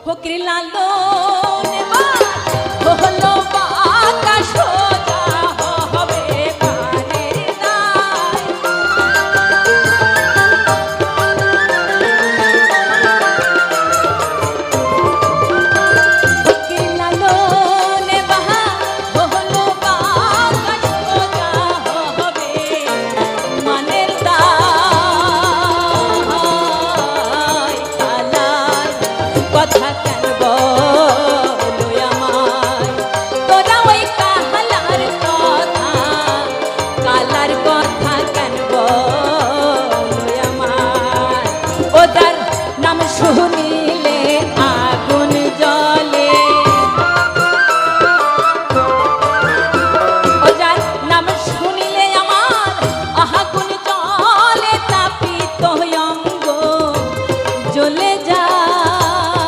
ফকির লালন হলো বাঁকা সোজা হবে গানের দায়। ফকির লালন হলো বাঁকা সোজা হবে মানের দায়। কালার কথা